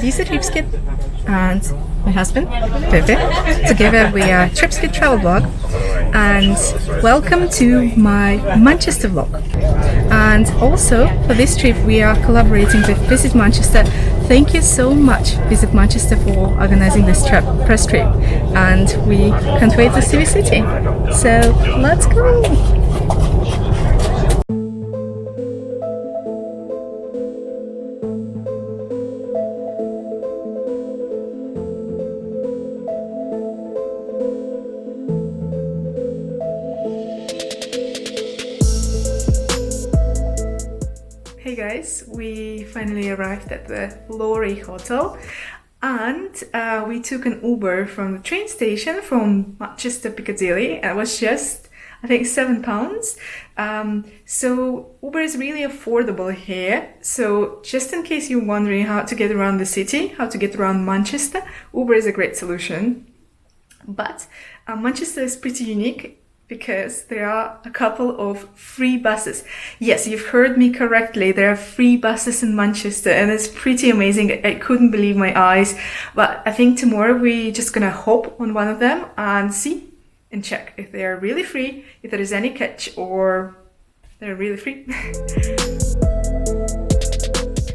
Lisa Tripsget and my husband, Pepe. Together we are Tripsget travel blog, and welcome to my Manchester vlog. And also for this trip we are collaborating with Visit Manchester. Thank you so much, Visit Manchester, for organizing this press trip, and we can't wait to see the city. So let's go! Hey guys, we finally arrived at the Lowry hotel, and we took an Uber from the train station from Manchester Piccadilly. It was just, I think, £7. So Uber is really affordable here. So just in case you're wondering how to get around the city, how to get around Manchester, Uber is a great solution. But Manchester is pretty unique because there are a couple of free buses. Yes, you've heard me correctly. There are free buses in Manchester, and it's pretty amazing. I couldn't believe my eyes. But I think tomorrow we're just gonna hop on one of them and see and check if they are really free, if there is any catch, or they're really free.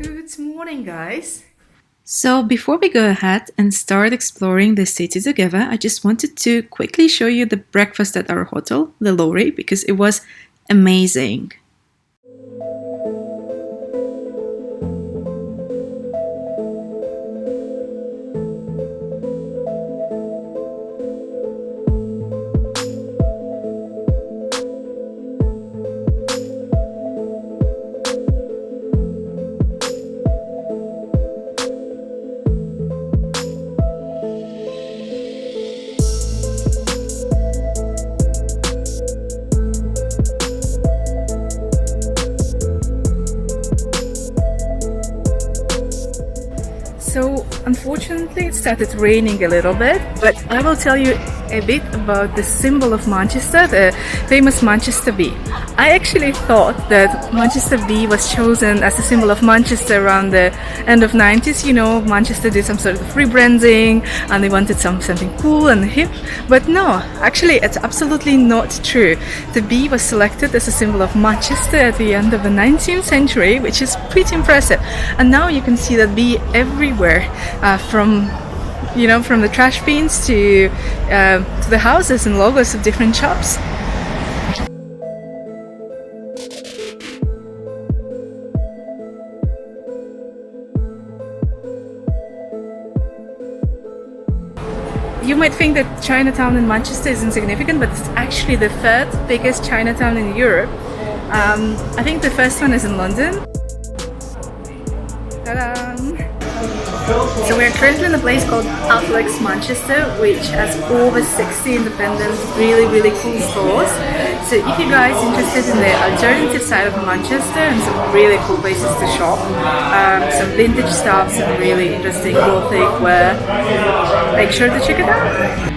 Good morning, guys. So before we go ahead and start exploring the city together, I just wanted to quickly show you the breakfast at our hotel, the Lowry, because it was amazing. So unfortunately it started raining a little bit, but I will tell you a bit about the symbol of Manchester, the famous Manchester bee. I actually thought that Manchester bee was chosen as a symbol of Manchester around the end of 90s. You know, Manchester did some sort of rebranding and they wanted something cool and hip, but no, actually it's absolutely not true. The bee was selected as a symbol of Manchester at the end of the 19th century, which is pretty impressive. And now you can see that bee everywhere, from the trash bins to the houses and logos of different shops. You might think that Chinatown in Manchester is insignificant, but it's actually the third biggest Chinatown in Europe. I think the first one is in London. Ta-da! So we're currently in a place called Affleck's Manchester, which has over 60 independent, really cool stores. So if you guys are interested in the alternative side of Manchester and some really cool places to shop, some vintage stuff, some really interesting gothic wear, make sure to check it out.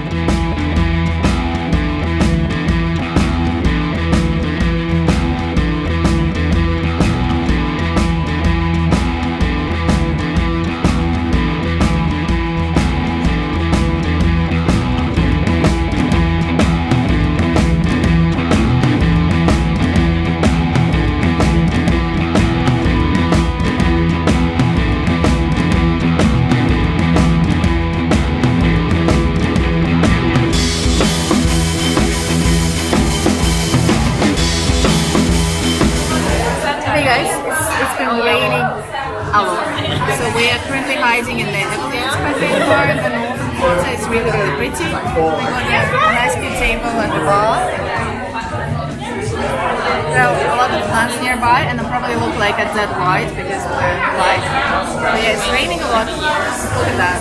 A lot. So we are currently hiding in the Evelyn's cafe bar in the northern quarter. It's really pretty. We got a nice good table at the bar. There are a lot of plants nearby, and they probably look like a dead white because of the light. But yeah, it's raining a lot. Look at that.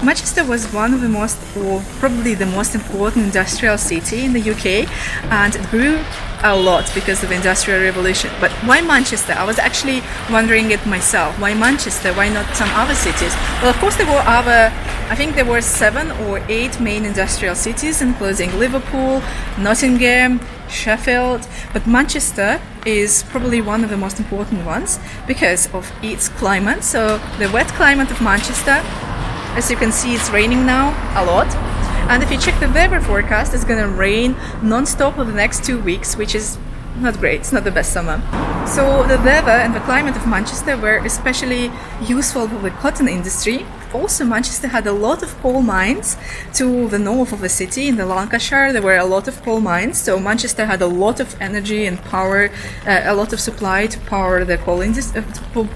Manchester was one of the most, or probably the most important industrial city in the UK, and it grew a lot because of the Industrial Revolution. But why Manchester? I was actually wondering it myself. Why Manchester? Why not some other cities? Well, of course there were other, I think there were 7 or 8 main industrial cities, including Liverpool, Nottingham, Sheffield, but Manchester is probably one of the most important ones because of its climate. So the wet climate of Manchester, as you can see, it's raining now a lot. And if you check the weather forecast, it's gonna rain non-stop for the next 2 weeks, which is not great. It's not the best summer. So the weather and the climate of Manchester were especially useful for the cotton industry. Also, Manchester had a lot of coal mines to the north of the city. In the Lancashire, there were a lot of coal mines. So Manchester had a lot of energy and power, a lot of supply to power the coal industry,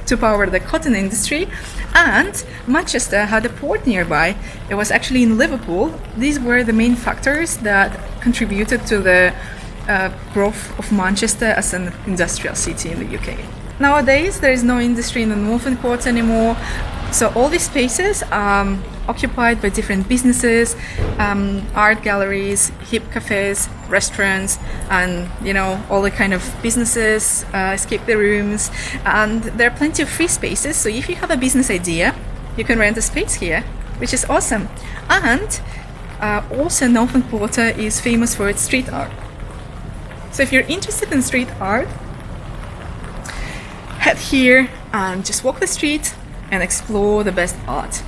to power the cotton industry. And Manchester had a port nearby. It was actually in Liverpool. These were the main factors that contributed to the growth of Manchester as an industrial city in the UK. Nowadays, there is no industry in the northern quarter anymore, so all these spaces are occupied by different businesses, art galleries, hip cafes, restaurants, and all the kind of businesses, escape the rooms, and there are plenty of free spaces. So if you have a business idea, you can rent a space here, which is awesome. And also, Northern Quarter is famous for its street art. So if you're interested in street art, head here and just walk the street and explore the best art.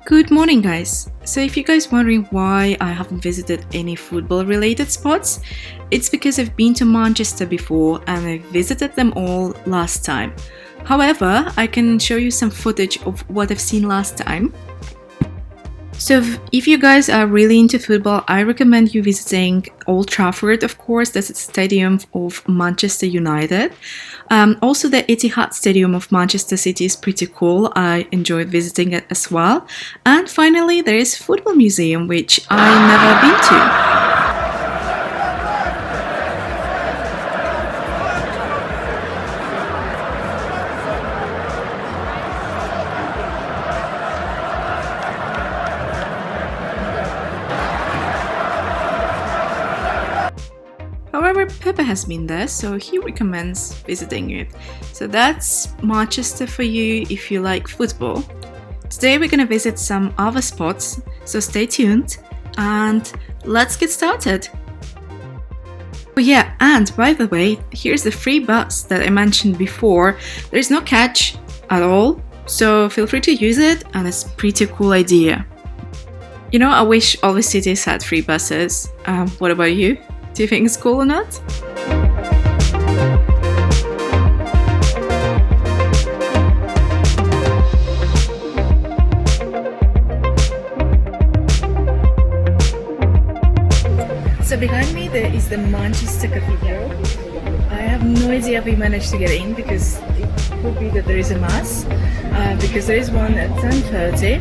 Good morning, guys. So if you guys wondering why I haven't visited any football related spots, it's because I've been to Manchester before and I visited them all last time. However, I can show you some footage of what I've seen last time. So if you guys are really into football, I recommend you visiting Old Trafford, of course. That's the stadium of Manchester United. Also, the Etihad Stadium of Manchester City is pretty cool. I enjoyed visiting it as well. And finally, there is Football Museum, which I've never been to. However, Pepe has been there, so he recommends visiting it. So that's Manchester for you if you like football. Today we're gonna visit some other spots, so stay tuned and let's get started. Oh yeah, and by the way, here's the free bus that I mentioned before. There's no catch at all, so feel free to use it, and it's a pretty cool idea. I wish all the cities had free buses. What about you? Do you think it's cool or not? So behind me there is the Manchester Cathedral. I have no idea if we managed to get in because it could be that there is a mass, because there is one at 10:30.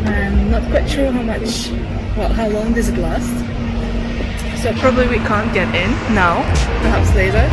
I'm not quite sure how long does it last. So probably we can't get in now, perhaps later.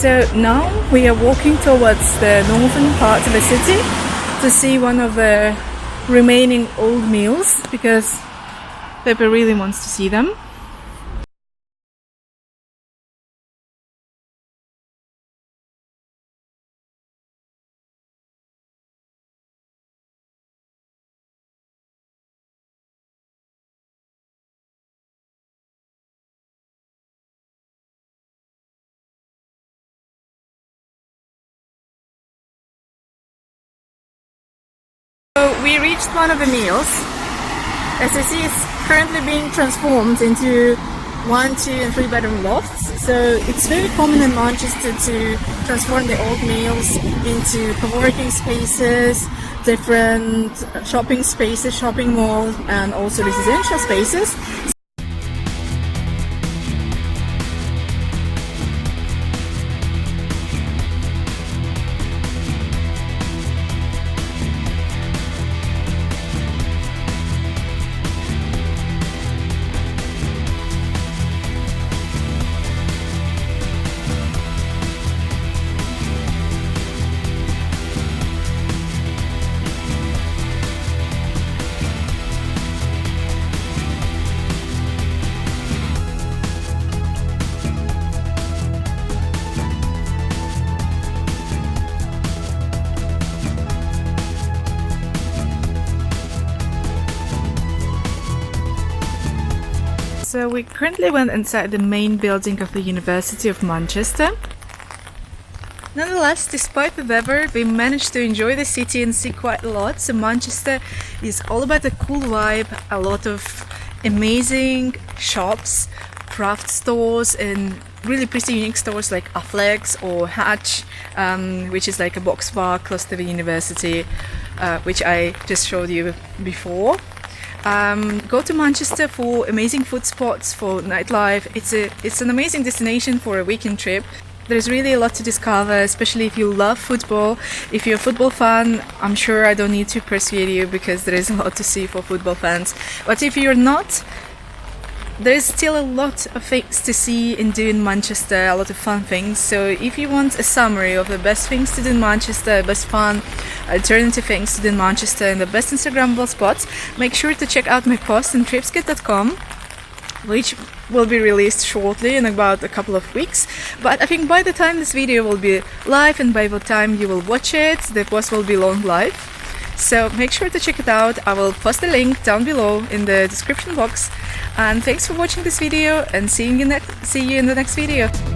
So now we are walking towards the northern part of the city to see one of the remaining old mills because Pepe really wants to see them. So we reached one of the mills. As you see, it's currently being transformed into 1, 2 and 3 bedroom lofts. So it's very common in Manchester to transform the old mills into co-working spaces, different shopping spaces, shopping malls, and also residential spaces. So we currently went inside the main building of the University of Manchester. Nonetheless, despite the weather, we managed to enjoy the city and see quite a lot. So Manchester is all about a cool vibe, a lot of amazing shops, craft stores and really pretty unique stores like Affleck or Hatch, which is like a box bar close to the university, which I just showed you before. Go to Manchester for amazing food spots, for nightlife. It's an amazing destination for a weekend trip. There's really a lot to discover, especially if you love football. If you're a football fan, I'm sure I don't need to persuade you because there is a lot to see for football fans. But if you're not, there's still a lot of things to see and do in Manchester, a lot of fun things. So if you want a summary of the best things to do in Manchester, best fun, alternative things to do in Manchester and the best Instagrammable spots, make sure to check out my post on Tripsget.com, which will be released shortly in about a couple of weeks. But I think by the time this video will be live and by the time you will watch it, the post will be long live. So make sure to check it out. I will post the link down below in the description box. And thanks for watching this video and see you in the next video.